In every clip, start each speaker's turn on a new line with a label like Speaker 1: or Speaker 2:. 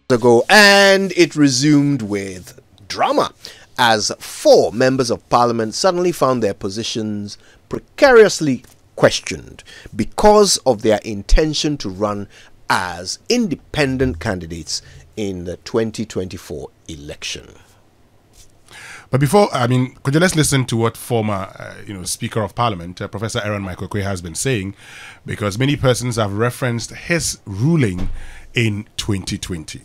Speaker 1: Ago, and it resumed with drama as 4 members of parliament suddenly found their positions precariously questioned because of their intention to run as independent candidates in the 2024 election.
Speaker 2: But before, could you let's listen to what former, Speaker of Parliament, Professor Aaron Michael Quay has been saying, because many persons have referenced his ruling in 2020.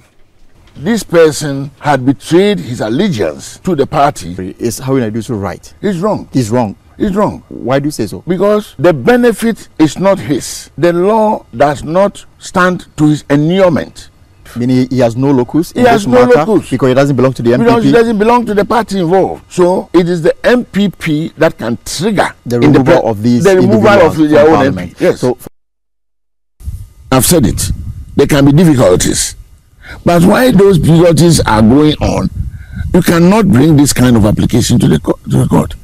Speaker 3: This person had betrayed his allegiance to the party.
Speaker 4: Is how I do so right?
Speaker 3: It's wrong.
Speaker 4: It's wrong.
Speaker 3: It's wrong.
Speaker 4: Why do you say so?
Speaker 3: Because the benefit is not his. The law does not stand to his annulment.
Speaker 4: Meaning he has no locus.
Speaker 3: He has no locus
Speaker 4: because he doesn't belong to the MPP.
Speaker 3: Because he doesn't belong to the party involved. So it is the MPP that can trigger
Speaker 4: the removal of these.
Speaker 3: The removal of their own MP. Yes. So I've said it. There can be difficulties. But while those difficulties are going on, you cannot bring this kind of application to the court.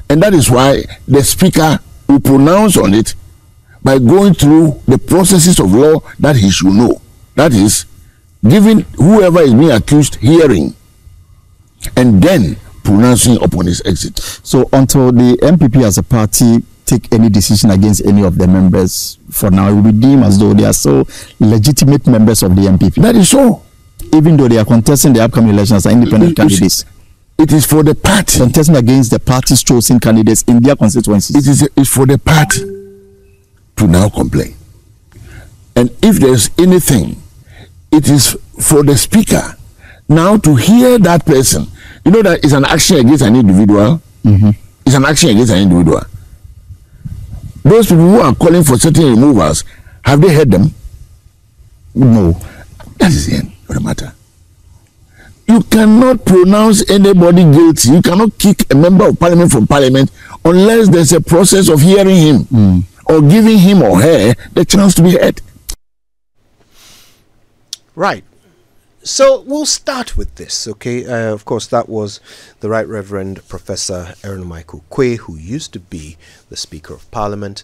Speaker 3: And that is why the speaker will pronounce on it by going through the processes of law that he should know. That is, giving whoever is being accused hearing and then pronouncing upon his exit.
Speaker 4: So until the MPP as a party take any decision against any of the members, for now it will be deemed as though they are so legitimate members of the MPP.
Speaker 3: That is so.
Speaker 4: Even though they are contesting the upcoming elections as independent candidates.
Speaker 3: It is for the party.
Speaker 4: Contesting against the party's chosen candidates in their constituencies.
Speaker 3: It's for the party to now complain. And if there's anything, it is for the speaker now to hear that person. You know that it's an action against an individual. It's an action against an individual. Those people who are calling for certain removals, have they heard them? No. That is the end of the matter. You cannot pronounce anybody guilty. You cannot kick a member of parliament from parliament unless there's a process of hearing him or giving him or her the chance to be heard.
Speaker 1: Right. So we'll start with this, okay? Of course, that was the Right Reverend Professor Aaron Michael Quay, who used to be the Speaker of Parliament.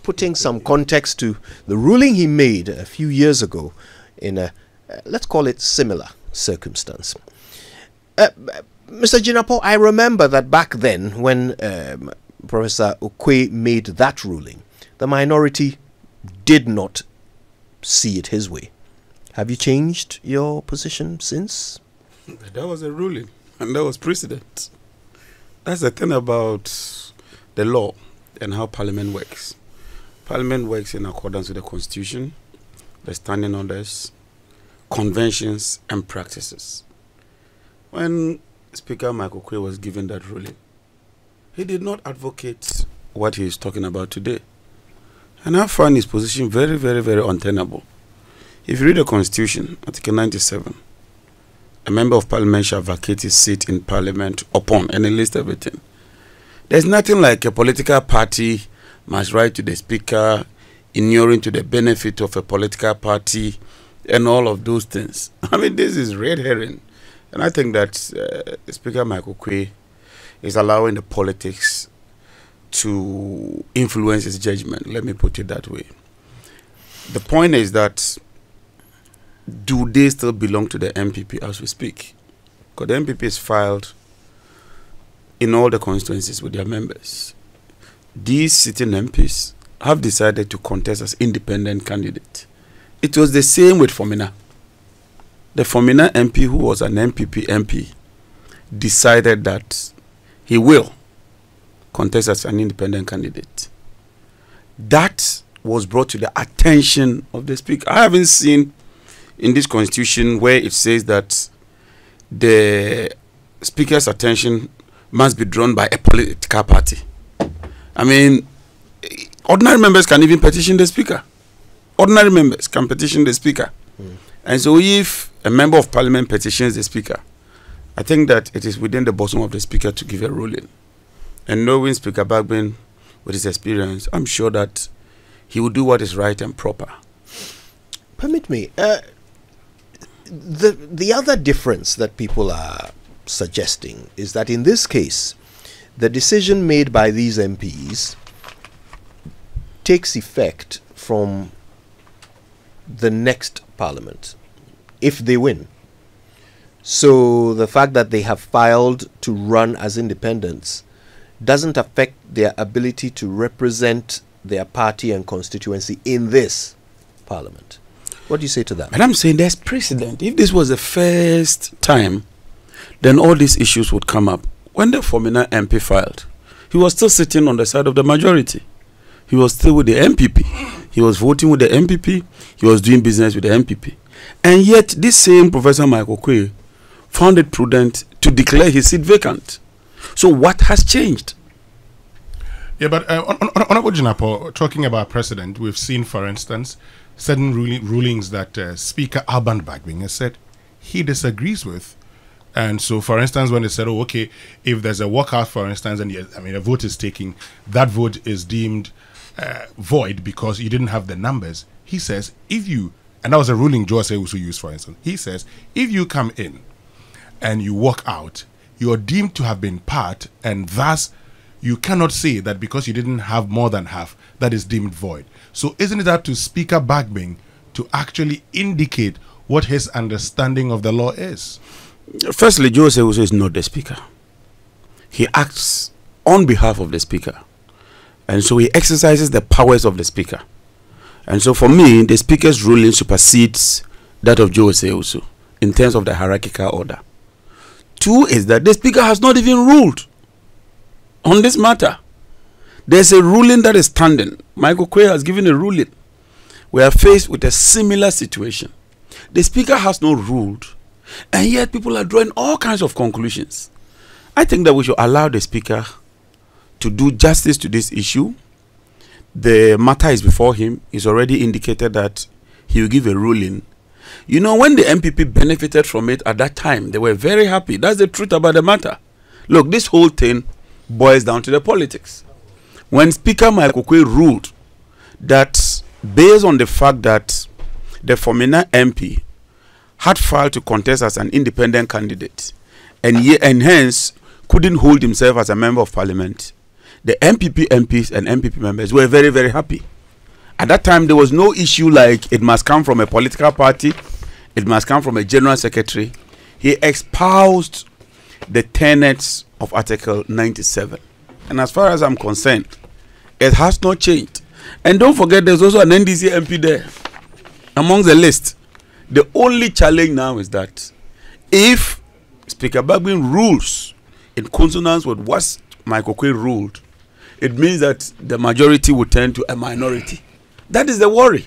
Speaker 1: Putting some context to the ruling he made a few years ago in a, let's call it, similar circumstance. Mr. Jinapor, I remember that back then when Professor Okwe made that ruling, the minority did not see it his way. Have you changed your position since?
Speaker 5: That was a ruling, and that was precedent. That's the thing about the law and how Parliament works. Parliament works in accordance with the Constitution, the standing orders, conventions, and practices. When Speaker Michael Quay was given that ruling, he did not advocate what he is talking about today. And I find his position very, very, very untenable. If you read the Constitution, Article 97, a member of Parliament shall vacate his seat in Parliament upon, and it lists everything. There's nothing like a political party must write to the Speaker, inuring to the benefit of a political party, and all of those things. I mean, this is red herring. And I think that Speaker Michael Quay is allowing the politics to influence his judgment. Let me put it that way. The point is that, do they still belong to the MPP as we speak? Because the MPP is filed in all the constituencies with their members. These sitting MPs have decided to contest as independent candidate. It was the same with Fomina. The Fomina MP, who was an MPP MP, decided that he will contest as an independent candidate. That was brought to the attention of the Speaker. I haven't seen in this Constitution where it says that the Speaker's attention must be drawn by a political party. I mean, ordinary members can even petition the Speaker. Ordinary members can petition the Speaker. And so if a member of Parliament petitions the Speaker, I think that it is within the bosom of the Speaker to give a ruling. And knowing Speaker Bagbin with his experience, I'm sure that he will do what is right and proper.
Speaker 1: Permit me. The other difference that people are suggesting is that in this case, the decision made by these MPs takes effect from the next parliament if they win. So the fact that they have filed to run as independents doesn't affect their ability to represent their party and constituency in this parliament. What do you say to that?
Speaker 5: And I'm saying there's precedent. If this was the first time, then all these issues would come up. When the Formina MP filed, he was still sitting on the side of the majority. He was still with the MPP. He was voting with the MPP. He was doing business with the MPP. And yet, this same Professor Michael Quay found it prudent to declare his seat vacant. So what has changed?
Speaker 2: Yeah, but Honorable Jinapor, talking about precedent, we've seen, for instance, certain rulings that Speaker Alban Bagbing has said he disagrees with. And so, for instance, when they said, oh, okay, if there's a walkout, for instance, and a vote is taken, that vote is deemed void because you didn't have the numbers. He says, if you, and that was a ruling Jose also used, for instance, he says, if you come in and you walk out, you are deemed to have been part, and thus you cannot say that because you didn't have more than half, that is deemed void. So isn't it up to Speaker Bagbing to actually indicate what his understanding of the law is?
Speaker 5: Firstly, Jose is not the Speaker. He acts on behalf of the Speaker. And so he exercises the powers of the Speaker. And so for me, the Speaker's ruling supersedes that of Jose also in terms of the hierarchical order. Two is that the Speaker has not even ruled on this matter. There's a ruling that is standing. Michael Quay has given a ruling. We are faced with a similar situation. The Speaker has not ruled, and yet people are drawing all kinds of conclusions. I think that we should allow the Speaker to do justice to this issue. The matter is before him. He's already indicated that he will give a ruling. You know, when the MPP benefited from it at that time, they were very happy. That's the truth about the matter. Look, this whole thing boils down to the politics. When Speaker Michael Quay ruled that based on the fact that the Formina MP had filed to contest as an independent candidate and hence couldn't hold himself as a member of parliament, the MPP MPs and MPP members were very, very happy. At that time, there was no issue like it must come from a political party, it must come from a general secretary. He espoused the tenets of Article 97. And as far as I'm concerned, it has not changed. And don't forget, there's also an NDC MP there among the list. The only challenge now is that if Speaker Bagbing rules in consonance with what Michael Quay ruled, it means that the majority will turn to a minority. That is the worry.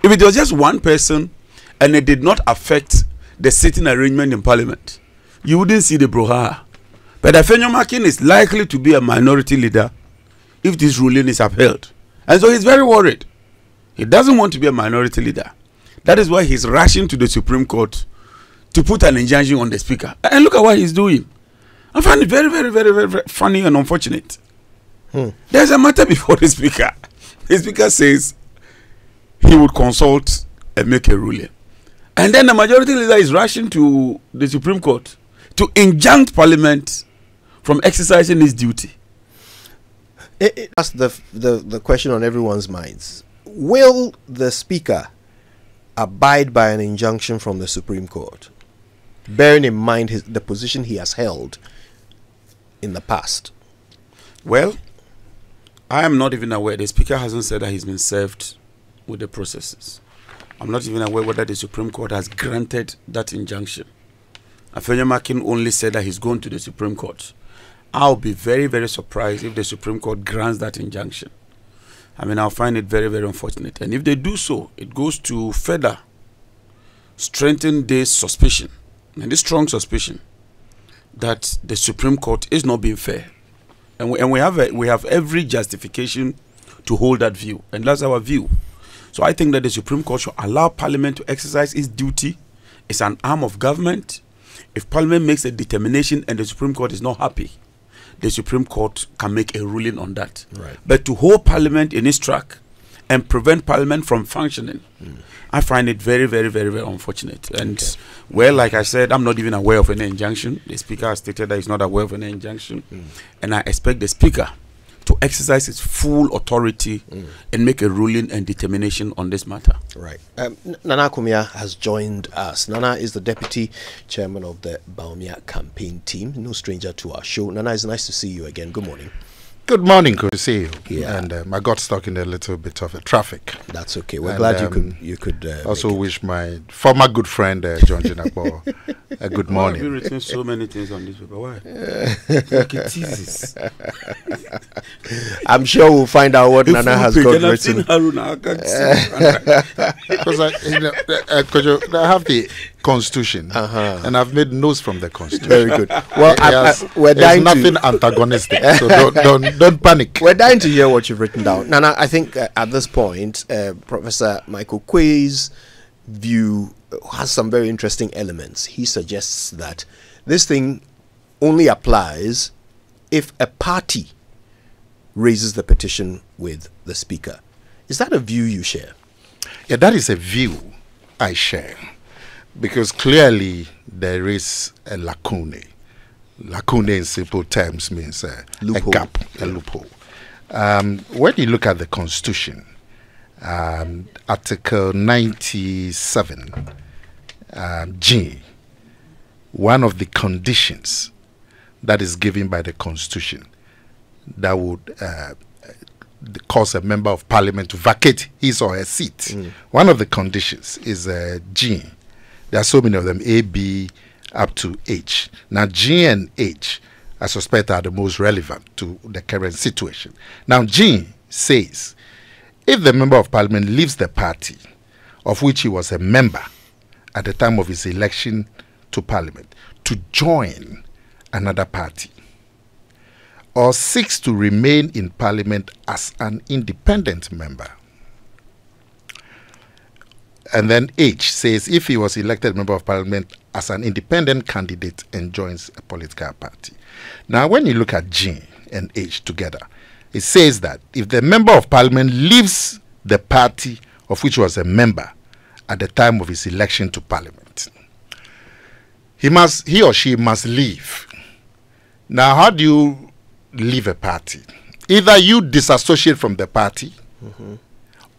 Speaker 5: If it was just one person and it did not affect the sitting arrangement in parliament, you wouldn't see the brouhaha. But Afenyo Makin is likely to be a minority leader if this ruling is upheld. And so he's very worried. He doesn't want to be a minority leader. That is why he's rushing to the Supreme Court to put an injunction on the Speaker. And look at what he's doing. I find it very, very, very, very, very funny and unfortunate. There's a matter before the Speaker. The Speaker says he would consult and make a ruling. And then the majority leader is rushing to the Supreme Court to injunct Parliament from exercising its duty.
Speaker 1: That's the question on everyone's minds. Will the Speaker abide by an injunction from the Supreme Court, bearing in mind the position he has held in the past?
Speaker 5: Well, I am not even aware. The Speaker hasn't said that he's been served with the processes. I'm not even aware whether the Supreme Court has granted that injunction. Afenyo Makin only said that he's going to the Supreme Court. I'll be very, very surprised if the Supreme Court grants that injunction. I mean, I'll find it very, very unfortunate. And if they do so, it goes to further strengthen this suspicion, and this strong suspicion, that the Supreme Court is not being fair. And we have every justification to hold that view. And that's our view. So I think that the Supreme Court should allow Parliament to exercise its duty. It's an arm of government. If Parliament makes a determination and the Supreme Court is not happy, the Supreme Court can make a ruling on that.
Speaker 1: Right.
Speaker 5: But to hold Parliament in its track and prevent Parliament from functioning, I find it very, very, very, very unfortunate. And, well, like I said, I'm not even aware of any injunction. The Speaker has stated that he's not aware of any injunction. And I expect the Speaker to exercise its full authority and make a ruling and determination on this matter.
Speaker 1: Right. Nana Kumia has joined us. Nana is the deputy chairman of the Baumia campaign team. No stranger to our show. Nana, it's nice to see you again. Good morning.
Speaker 6: Good morning, good to see you.
Speaker 1: Yeah.
Speaker 6: And I got stuck in a little bit of a traffic.
Speaker 1: That's okay. We're glad you could.
Speaker 6: Also wish my former good friend John Jinapor a good morning.
Speaker 5: Why have you written so many things on this paper? Why? Like it teases.
Speaker 1: I'm sure we'll find out what Nana has got written.
Speaker 6: Because I have the Constitution, and I've made notes from the Constitution.
Speaker 1: Very good. Well, we're dying.
Speaker 6: There's nothing antagonistic, so don't panic.
Speaker 1: We're dying to hear what you've written down. Nana, I think at this point, Professor Michael Quay's view has some very interesting elements. He suggests that this thing only applies if a party raises the petition with the Speaker. Is that a view you share?
Speaker 6: Yeah, that is a view I share. Because clearly there is a lacune. Lacune in simple terms means a gap, a loophole. When you look at the Constitution, Article 97, G, one of the conditions that is given by the Constitution that would cause a member of Parliament to vacate his or her seat. One of the conditions is G. There are so many of them, A, B, up to H. Now, G and H, I suspect, are the most relevant to the current situation. Now, G says, if the member of Parliament leaves the party of which he was a member at the time of his election to Parliament to join another party, or seeks to remain in Parliament as an independent member. And then H says, if he was elected member of Parliament as an independent candidate and joins a political party. Now, when you look at G and H together, it says that if the member of Parliament leaves the party of which he was a member at the time of his election to Parliament, he or she must leave. Now, how do you leave a party? Either you disassociate from the party,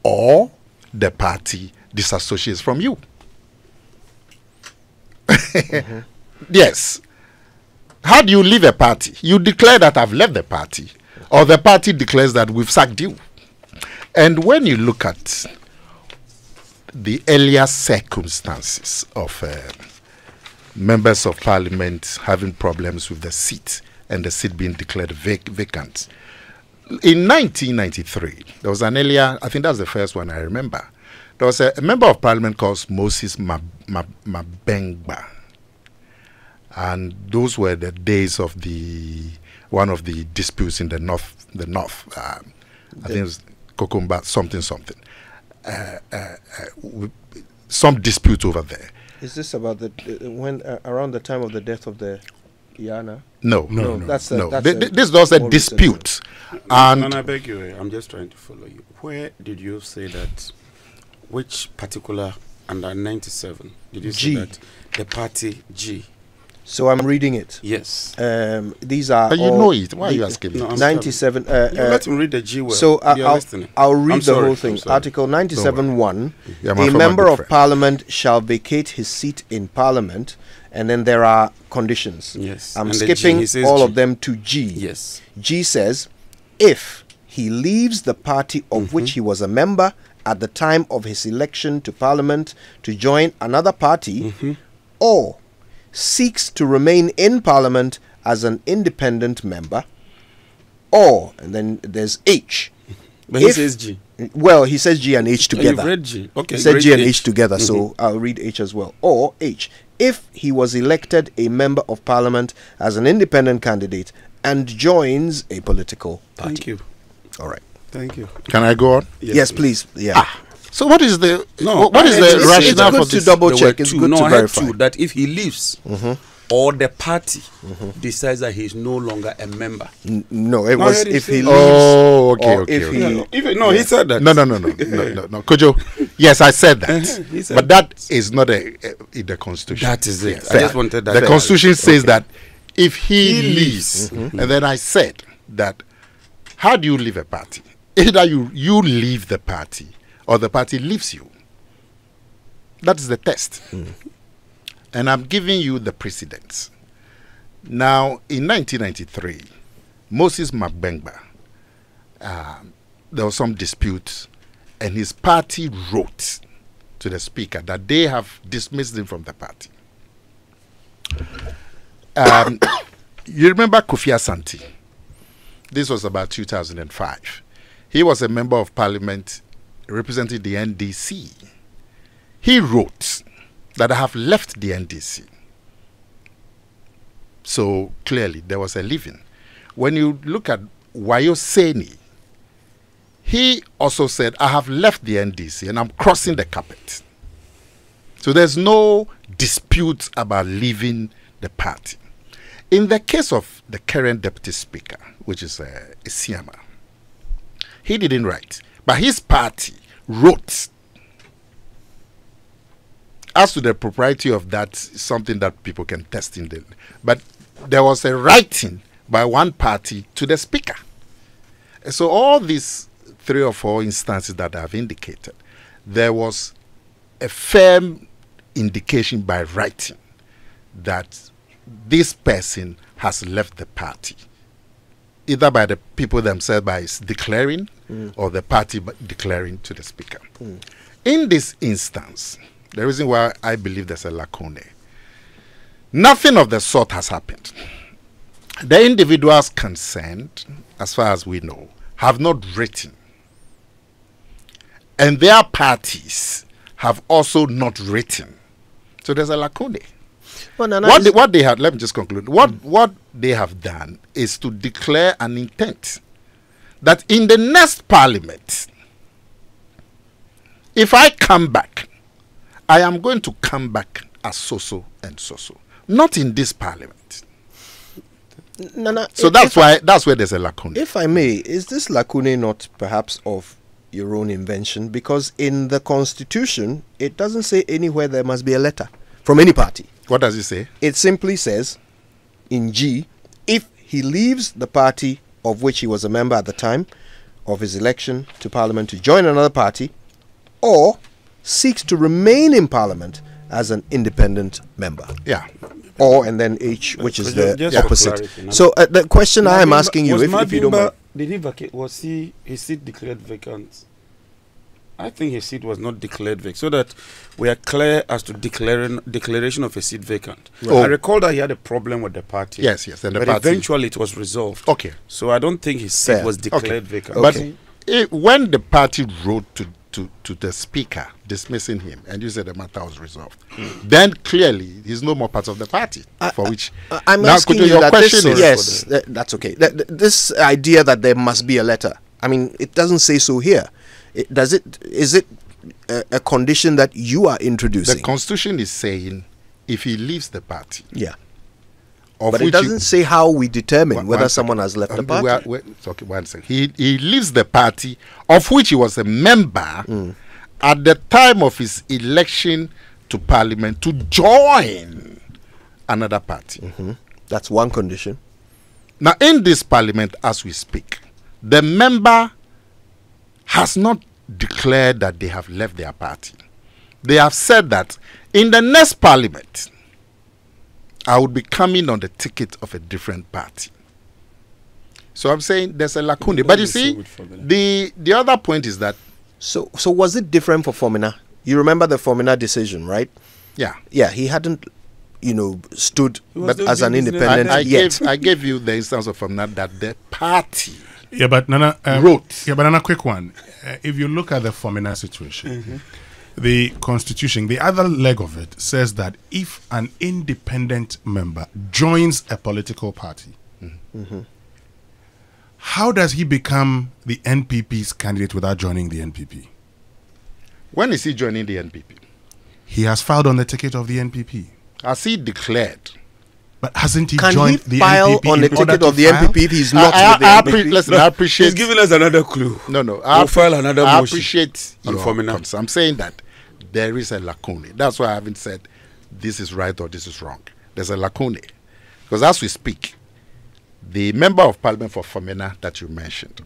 Speaker 6: or the party disassociates from you. Yes. How do you leave a party? You declare that I've left the party, or the party declares that we've sacked you. And when you look at the earlier circumstances of members of Parliament having problems with the seat and the seat being declared vacant, in 1993, there was an earlier, I think that's the first one I remember. There was a member of Parliament called Moses Mabengba. And those were the days of one of the disputes in the north. I think it was Kokumba, something. Some dispute over there.
Speaker 1: Is this about when around the time of the death of the Yana?
Speaker 6: No.
Speaker 1: This
Speaker 6: was a dispute.
Speaker 5: And I beg you, I'm just trying to follow you. Where did you say that? Which particular under 97 did you say that the party G?
Speaker 1: So I'm reading it.
Speaker 5: Yes.
Speaker 1: These are.
Speaker 6: You know it. Why are you asking me?
Speaker 1: 97.
Speaker 5: Let him read the G word.
Speaker 1: So I'll read the whole thing. Article 97(1). A member of Parliament shall vacate his seat in Parliament, and then there are conditions.
Speaker 5: Yes.
Speaker 1: I'm skipping all of them to G.
Speaker 5: Yes.
Speaker 1: G says, if he leaves the party of which he was a member at the time of his election to Parliament to join another party, or seeks to remain in Parliament as an independent member, or, and then there's H.
Speaker 5: But he says G.
Speaker 1: Well, he says G and H together.
Speaker 5: You've read G. Okay.
Speaker 1: He said G and H together, so I'll read H as well. Or H. If he was elected a member of Parliament as an independent candidate and joins a political party.
Speaker 5: Thank you.
Speaker 1: All right.
Speaker 5: Thank you.
Speaker 6: Can I go on?
Speaker 1: Yes, please. Yeah.
Speaker 6: So what is the
Speaker 1: it's
Speaker 6: rationale
Speaker 1: good
Speaker 6: for
Speaker 1: to
Speaker 6: this?
Speaker 1: double check. It's good to verify.
Speaker 5: That if he leaves or the party decides that he is no longer a member.
Speaker 1: No, it was if he leaves.
Speaker 6: Oh, okay,
Speaker 1: or
Speaker 6: okay.
Speaker 5: He said that.
Speaker 6: No, Kojo. Yes, I said that. But that is not in the Constitution.
Speaker 5: That is it.
Speaker 6: Yes.
Speaker 5: I just wanted that.
Speaker 6: The Constitution says that if he leaves, and then I said that How do you leave a party? Either you leave the party or the party leaves you. That is the test. And I'm giving you the precedents. Now, in 1993, Moses Magbengba, there was some dispute, and his party wrote to the speaker that they have dismissed him from the party. You remember Kofi Asante? This was about 2005. He was a member of parliament representing the NDC. He wrote that I have left the NDC. So clearly there was a leaving. When you look at Wayo Seni, he also said, I have left the NDC and I'm crossing the carpet. So there's no dispute about leaving the party. In the case of the current deputy speaker, which is Isiama, he didn't write, but his party wrote. As to the propriety of that, something that people can test in the, but there was a writing by one party to the speaker. So all these 3 or 4 instances that I've indicated, there was a firm indication by writing that this person has left the party, either by the people themselves by declaring or the party declaring to the speaker. In this instance, the reason why I believe there's a lacune, nothing of the sort has happened. The individuals concerned, as far as we know, have not written. And their parties have also not written. So there's a lacune.
Speaker 1: Well,
Speaker 6: What they have, let me just conclude. What they have done is to declare an intent that in the next parliament, if I come back, I am going to come back as so-so and so-so. Not in this parliament. So that's where there's a lacune.
Speaker 1: If I may, is this lacune not perhaps of your own invention? Because in the Constitution, it doesn't say anywhere there must be a letter from any party.
Speaker 6: What does it say?
Speaker 1: It simply says, in G, if he leaves the party of which he was a member at the time of his election to parliament to join another party, or seeks to remain in parliament as an independent member.
Speaker 6: Yeah.
Speaker 1: Or, and then H, which is the
Speaker 5: Just
Speaker 1: opposite.
Speaker 5: clarity,
Speaker 1: So the question I am asking you, if you don't mind.
Speaker 5: Did he vacate? Was his seat declared vacant? I think his seat was not declared vacant, so that we are clear as to declaration of a seat vacant.
Speaker 6: Right. Oh.
Speaker 5: I recall that he had a problem with the party.
Speaker 6: Yes, and the
Speaker 5: but
Speaker 6: party.
Speaker 5: eventually it was resolved.
Speaker 6: Okay.
Speaker 5: So I don't think his seat
Speaker 1: Fair.
Speaker 5: was declared vacant.
Speaker 6: But when the party wrote to the speaker dismissing him, and you said the matter was resolved, then clearly he's no more part of the party. For which
Speaker 1: I'm
Speaker 6: now,
Speaker 1: asking
Speaker 6: Kujo,
Speaker 1: you
Speaker 6: your
Speaker 1: that
Speaker 6: question
Speaker 1: this,
Speaker 6: is
Speaker 1: yes, that's okay. This idea that there must be a letter, I mean, it doesn't say so here. Is it a condition that you are introducing?
Speaker 6: the Constitution is saying if he leaves the party.
Speaker 1: Yeah.
Speaker 6: Of
Speaker 1: But it
Speaker 6: which
Speaker 1: doesn't say how we determine
Speaker 6: One
Speaker 1: whether
Speaker 6: second.
Speaker 1: someone has left the party.
Speaker 6: Okay, one second. He leaves the party of which he was a member at the time of his election to parliament to join another party.
Speaker 1: That's one condition.
Speaker 6: Now, in this parliament, as we speak, the member has not declared that they have left their party. They have said that in the next parliament, I would be coming on the ticket of a different party. So I'm saying there's a lacune. But you see, the other point is that...
Speaker 1: So was it different for Fomina? You remember the Fomina decision, right?
Speaker 6: Yeah.
Speaker 1: Yeah, he hadn't, stood
Speaker 5: was
Speaker 1: as an
Speaker 5: doing business.
Speaker 1: independent yet.
Speaker 6: I gave you the instance of Fomina that the party
Speaker 2: Yeah, but Nana
Speaker 6: wrote.
Speaker 2: Yeah, but Nana, quick one. If you look at the Fomina situation, the Constitution, the other leg of it says that if an independent member joins a political party, how does he become the NPP's candidate without joining the NPP?
Speaker 6: When is he joining the NPP?
Speaker 2: He has filed on the ticket of the NPP.
Speaker 6: Has he declared?
Speaker 2: But hasn't he
Speaker 1: Can
Speaker 2: joined
Speaker 1: he
Speaker 2: the
Speaker 1: file
Speaker 2: NPP
Speaker 1: on the
Speaker 2: in order
Speaker 1: ticket
Speaker 2: to
Speaker 1: of the
Speaker 2: file?
Speaker 1: NPP if he's not with the NPP?
Speaker 6: Listen, I appreciate...
Speaker 5: He's giving us another clue.
Speaker 6: No.
Speaker 5: We'll file another
Speaker 6: I
Speaker 5: motion
Speaker 6: appreciate
Speaker 5: on
Speaker 6: your
Speaker 5: Fomina.
Speaker 6: concern. I'm saying that there is a lacune. That's why I haven't said this is right or this is wrong. There's a lacune. Because as we speak, the member of parliament for Femena that you mentioned,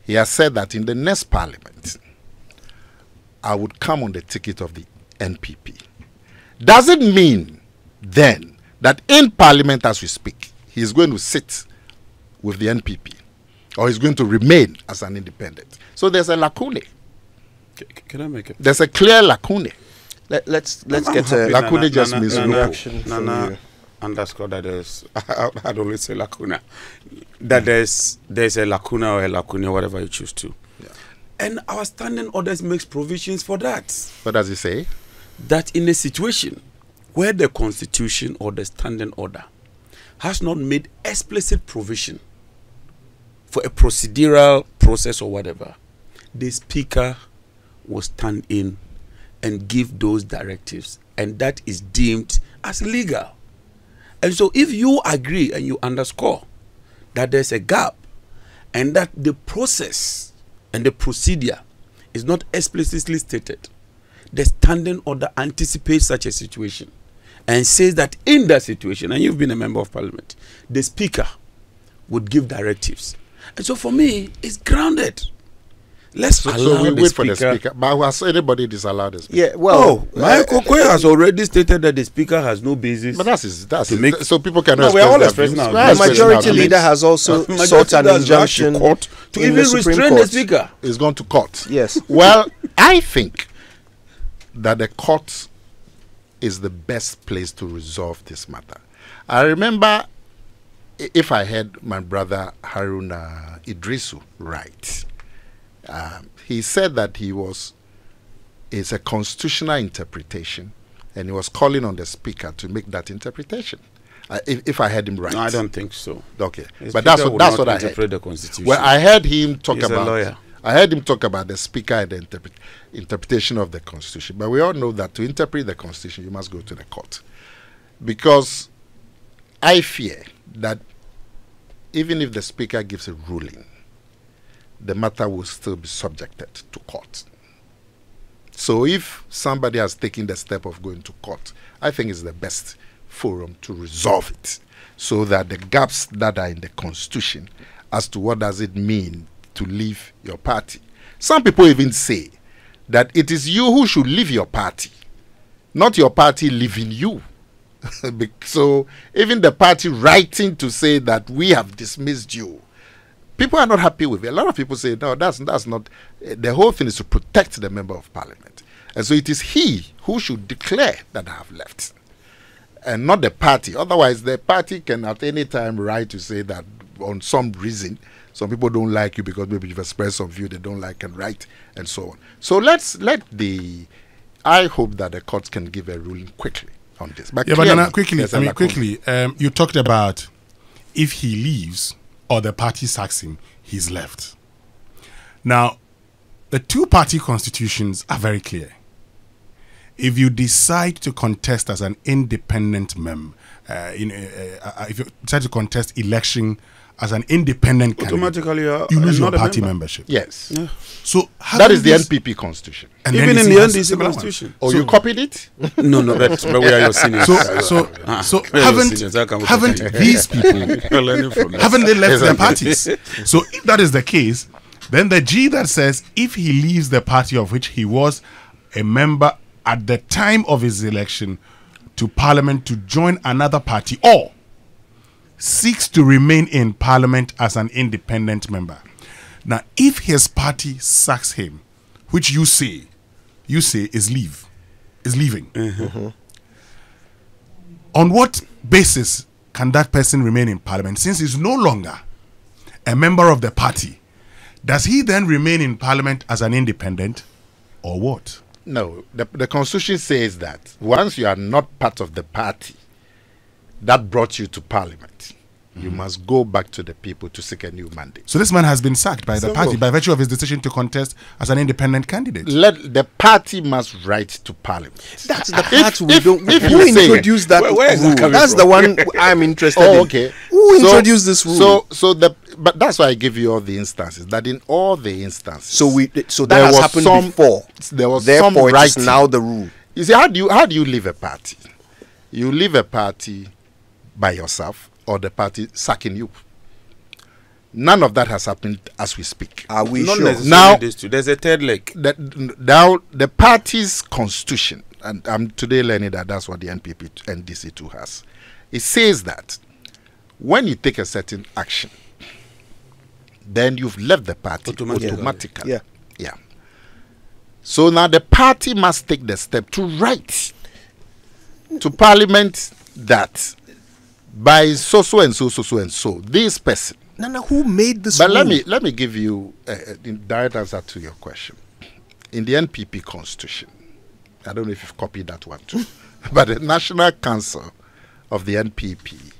Speaker 6: he has said that in the next parliament, I would come on the ticket of the NPP. Does it mean then that in parliament as we speak, he is going to sit with the NPP, or he's going to remain as an independent? So there's a lacune.
Speaker 5: Can I make it?
Speaker 6: There's a clear lacune.
Speaker 1: Let's get a
Speaker 6: lacune just means
Speaker 1: reaction.
Speaker 5: Nana underscore that there's I'd always say lacuna. That there's a lacuna or a lacuna, whatever you choose to.
Speaker 6: Yeah.
Speaker 5: And our standing orders makes provisions for that.
Speaker 6: What does he say?
Speaker 5: That in a situation where the constitution or the standing order has not made explicit provision for a procedural process or whatever, the speaker will stand in and give those directives, and that is deemed as legal. And so if you agree and you underscore that there's a gap and that the process and the procedure is not explicitly stated, the standing order anticipates such a situation and says that in that situation, and you've been a member of parliament, the speaker would give directives. And so for me, it's grounded. Let's allow
Speaker 6: so we
Speaker 5: the
Speaker 6: wait
Speaker 5: speaker.
Speaker 6: for the speaker. But has anybody disallowed the speaker?
Speaker 1: Yeah, well,
Speaker 5: Michael Kwe has already stated that the speaker has no basis.
Speaker 6: But that's
Speaker 5: To
Speaker 6: it.
Speaker 5: make-
Speaker 6: So people can
Speaker 5: No, we are all expressing our views.
Speaker 1: the majority leader has also sought an injunction
Speaker 5: court to
Speaker 1: in
Speaker 5: even
Speaker 1: the Supreme
Speaker 5: restrain the
Speaker 1: Court.
Speaker 5: speaker.
Speaker 6: Is gone to court.
Speaker 1: Yes.
Speaker 6: Well, I think that the court is the best place to resolve this matter. I remember, if I heard my brother Haruna Idrisu right, he said that it's a constitutional interpretation, and he was calling on the speaker to make that interpretation. If I heard him right.
Speaker 5: No, I don't think so.
Speaker 6: Okay,
Speaker 5: The
Speaker 6: but that's
Speaker 5: speaker
Speaker 6: what
Speaker 5: will
Speaker 6: I
Speaker 5: not interpret
Speaker 6: heard.
Speaker 5: the constitution.
Speaker 6: Well, I heard him talk
Speaker 5: He's a
Speaker 6: about.
Speaker 5: lawyer.
Speaker 6: I heard him talk about the speaker and the interpretation of the constitution. But we all know that to interpret the constitution, you must go to the court, because I fear that even if the speaker gives a ruling, the matter will still be subjected to court. So if somebody has taken the step of going to court, I think it's the best forum to resolve it, so that the gaps that are in the constitution as to what does it mean to leave your party. Some people even say that it is you who should leave your party, not your party leaving you. So even the party writing to say that we have dismissed you, people are not happy with it. A lot of people say, no, that's not. The whole thing is to protect the member of parliament. And so it is he who should declare that I have left, and not the party. Otherwise, the party can at any time write to say that on some reason, some people don't like you because maybe you've expressed some view they don't like, and write, and so on. So I hope that the courts can give a ruling quickly on this. But
Speaker 2: Yeah, but Nana, quickly,
Speaker 6: there's a lacuna.
Speaker 2: you talked about if he leaves or the party sacks him, he's left. Now, the two-party constitutions are very clear. If you decide to contest as an independent member, if you decide to contest election as an independent candidate,
Speaker 5: Automatically,
Speaker 2: you lose your
Speaker 5: not a
Speaker 2: party
Speaker 5: member.
Speaker 2: membership.
Speaker 6: Yes.
Speaker 5: Yeah.
Speaker 2: So
Speaker 6: That is the NPP constitution.
Speaker 2: And
Speaker 5: Even in
Speaker 2: NDC
Speaker 5: the
Speaker 2: has a
Speaker 5: NDC
Speaker 2: similar one.
Speaker 5: constitution.
Speaker 6: Oh, you copied it?
Speaker 5: No, but we are your seniors.
Speaker 2: So haven't these people haven't they left their parties? So if that is the case, then the G that says if he leaves the party of which he was a member at the time of his election to parliament to join another party, or seeks to remain in parliament as an independent member. Now, if his party sacks him, which you say is leaving. On what basis can that person remain in parliament since he's no longer a member of the party? Does he then remain in parliament as an independent, or what?
Speaker 6: No, the constitution says that once you are not part of the party that brought you to parliament, you must go back to the people to seek a new mandate.
Speaker 2: So this man has been sacked by the party by virtue of his decision to contest as an independent candidate.
Speaker 6: The party must write to parliament.
Speaker 1: That's the part we
Speaker 6: if-
Speaker 1: don't.
Speaker 6: if
Speaker 1: Who
Speaker 6: you say-
Speaker 1: introduced that
Speaker 5: Where is that
Speaker 1: rule?
Speaker 5: coming
Speaker 1: That's
Speaker 5: from?
Speaker 1: the one I'm interested in.
Speaker 6: Oh, okay.
Speaker 1: Who introduced this rule?
Speaker 6: But that's why I give you all the instances. That in all the instances,
Speaker 1: So that
Speaker 6: there
Speaker 1: has
Speaker 6: was
Speaker 1: happened
Speaker 6: some-
Speaker 1: before.
Speaker 6: there was
Speaker 1: Therefore,
Speaker 6: some
Speaker 1: it is
Speaker 6: writing.
Speaker 1: now the rule.
Speaker 6: You see, how do you leave a party? You leave a party by yourself, or the party sacking you. None of that has happened as we speak.
Speaker 1: Are we
Speaker 5: Not
Speaker 1: sure?
Speaker 5: necessarily
Speaker 6: Now,
Speaker 5: these two. There's a third leg.
Speaker 6: Now, the party's constitution, and I'm today learning that that's what the NPP NDC2 has. It says that when you take a certain action, then you've left the party automatically.
Speaker 1: Yeah.
Speaker 6: Yeah. So now the party must take the step to write to Parliament that by so and so this person.
Speaker 1: Nana, who made this?
Speaker 6: But
Speaker 1: rule?
Speaker 6: let me give you a direct answer to your question. In the NPP constitution, I don't know if you've copied that one too, but the National Council of the NPP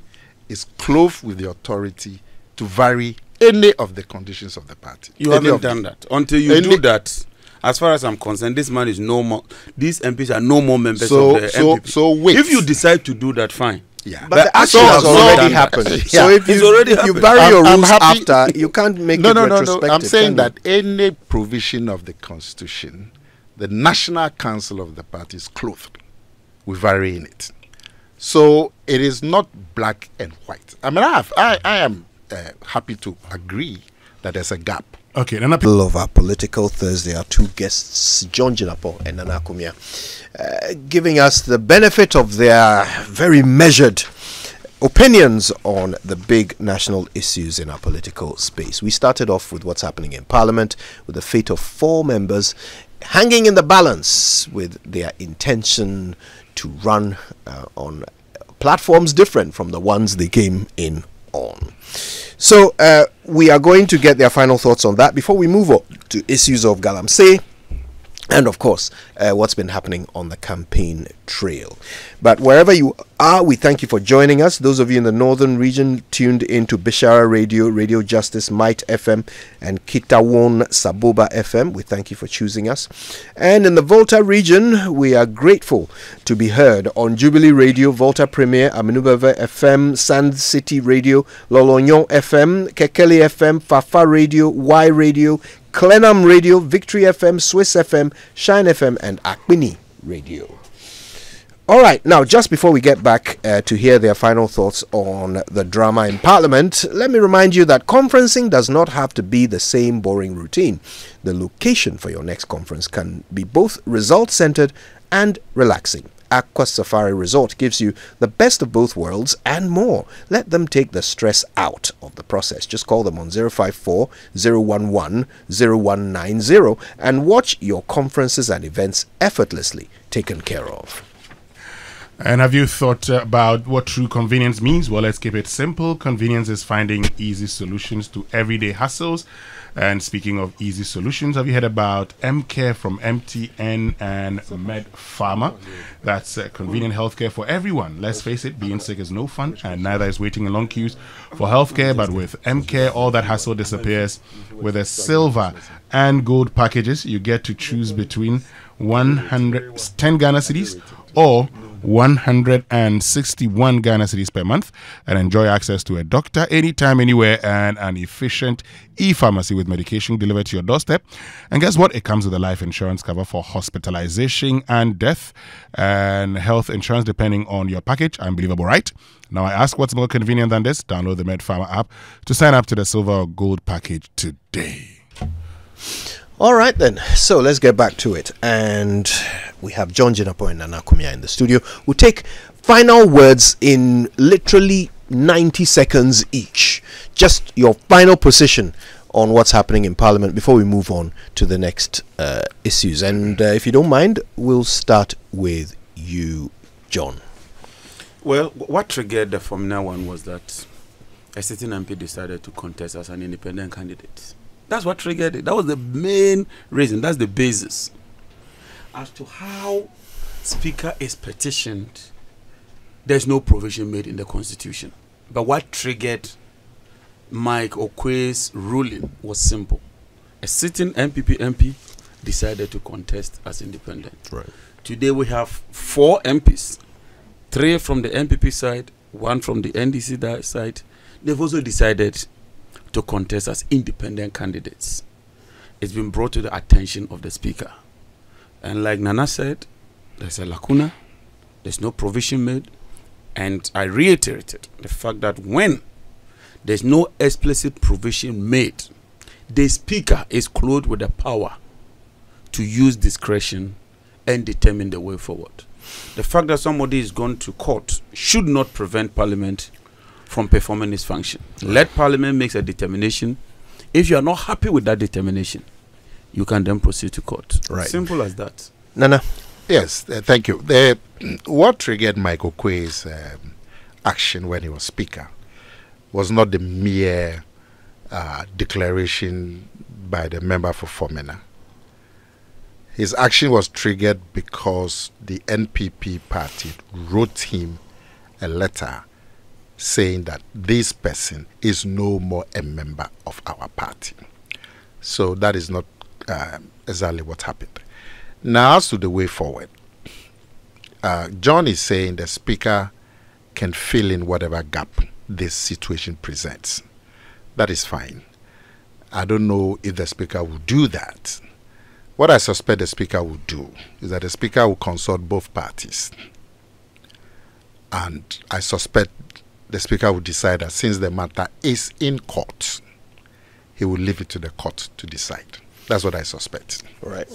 Speaker 6: is clothed with the authority to vary any of the conditions of the party.
Speaker 5: You haven't done that. Until you do that, as far as I'm concerned, this man is no more. These MPs are no more members of the NPP.
Speaker 6: So wait.
Speaker 5: If you decide to do that, fine.
Speaker 6: Yeah.
Speaker 1: But the action has already happened. So if
Speaker 5: It's
Speaker 1: you,
Speaker 5: already
Speaker 1: if you
Speaker 5: happened.
Speaker 1: bury your
Speaker 6: I'm
Speaker 1: rules
Speaker 6: happy-
Speaker 1: after, you can't make
Speaker 6: No.
Speaker 1: it retrospective.
Speaker 6: I'm saying
Speaker 1: can you?
Speaker 6: that any provision of the constitution, the National Council of the party is clothed with varying it. So it is not black and white. I mean, I am happy to agree that there's a gap.
Speaker 2: Okay, Nana.
Speaker 1: Middle of our political Thursday, our two guests, John Jinapor and Nana Kumia, giving us the benefit of their very measured opinions on the big national issues in our political space. We started off with what's happening in Parliament, with the fate of 4 members hanging in the balance with their intention to run on platforms different from the ones they came in on. So we are going to get their final thoughts on that before we move on to issues of Galamsey and of course what's been happening on the campaign trail. But wherever you are, we thank you for joining us. Those of you in the northern region tuned into Bishara Radio, Radio Justice, Might FM and Kitawon Saboba FM, we thank you for choosing us. And in the Volta region, we are grateful to be heard on Jubilee Radio, Volta Premier, Aminubava FM, Sand City Radio, Lolonyon FM, Kekeli FM, Fafa Radio, Y Radio, Clenham Radio, Victory FM, Swiss FM, Shine FM and Akbini Radio. All right, now just before we get back to hear their final thoughts on the drama in Parliament, let me remind you that conferencing does not have to be the same boring routine. The location for your next conference can be both result-centered and relaxing. Aqua Safari Resort gives you the best of both worlds and more. Let them take the stress out of the process. Just call them on 054 011 0190 and watch your conferences and events effortlessly taken care of.
Speaker 2: And have you thought about what true convenience means? Well, let's keep it simple. Convenience is finding easy solutions to everyday hassles. And speaking of easy solutions, have you heard about M-Care from MTN and Med Pharma? That's convenient healthcare for everyone. Let's face it, being sick is no fun, and neither is waiting in long queues for healthcare. But with M-Care, all that hassle disappears. With the silver and gold packages, you get to choose between 110 Ghana cedis or 161 Ghana cedis per month and enjoy access to a doctor anytime, anywhere, and an efficient e-pharmacy with medication delivered to your doorstep. And guess what? It comes with a life insurance cover for hospitalization and death and health insurance depending on your package. Unbelievable, right? Now I ask, what's more convenient than this? Download the Med Pharma app to sign up to the silver or gold package today.
Speaker 1: All right then, so let's get back to it. And we have John Jinapor and Nana Kumia in the studio who take final words in literally 90 seconds each. Just your final position on what's happening in Parliament before we move on to the next issues. And if you don't mind, we'll start with you, John.
Speaker 5: Well, what triggered the Formula One was that a sitting MP decided to contest as an independent candidate. That's what triggered it. That was the main reason. That's the basis. As to how Speaker is petitioned, there's no provision made in the Constitution. But what triggered Mike Okwe's ruling was simple. A sitting NPP MP decided to contest as independent.
Speaker 1: Right.
Speaker 5: Today we have 4 MPs, 3 from the NPP side, 1 from the NDC side. They've also decided to contest as independent candidates. It's been brought to the attention of the Speaker. And like Nana said, there's a lacuna, there's no provision made, And I reiterated the fact that when there's no explicit provision made, the Speaker is clothed with the power to use discretion and determine the way forward. The fact that somebody is gone to court should not prevent Parliament from performing its function. Let Parliament make a determination. If you are not happy with that determination, you can then proceed to court.
Speaker 1: Right.
Speaker 5: Simple as that.
Speaker 1: Nana.
Speaker 6: Yes, thank you. What triggered Michael Quay's action when he was Speaker was not the mere declaration by the member for Fomena. His action was triggered because the NPP party wrote him a letter saying that this person is no more a member of our party. So that is not exactly what happened. Now, as to the way forward, John is saying the Speaker can fill in whatever gap this situation presents. That is fine. I don't know if the Speaker will do that. What I suspect the Speaker will do is that the Speaker will consult both parties. And I suspect the Speaker will decide that since the matter is in court, he will leave it to the court to decide. That's what I suspect.
Speaker 1: Right.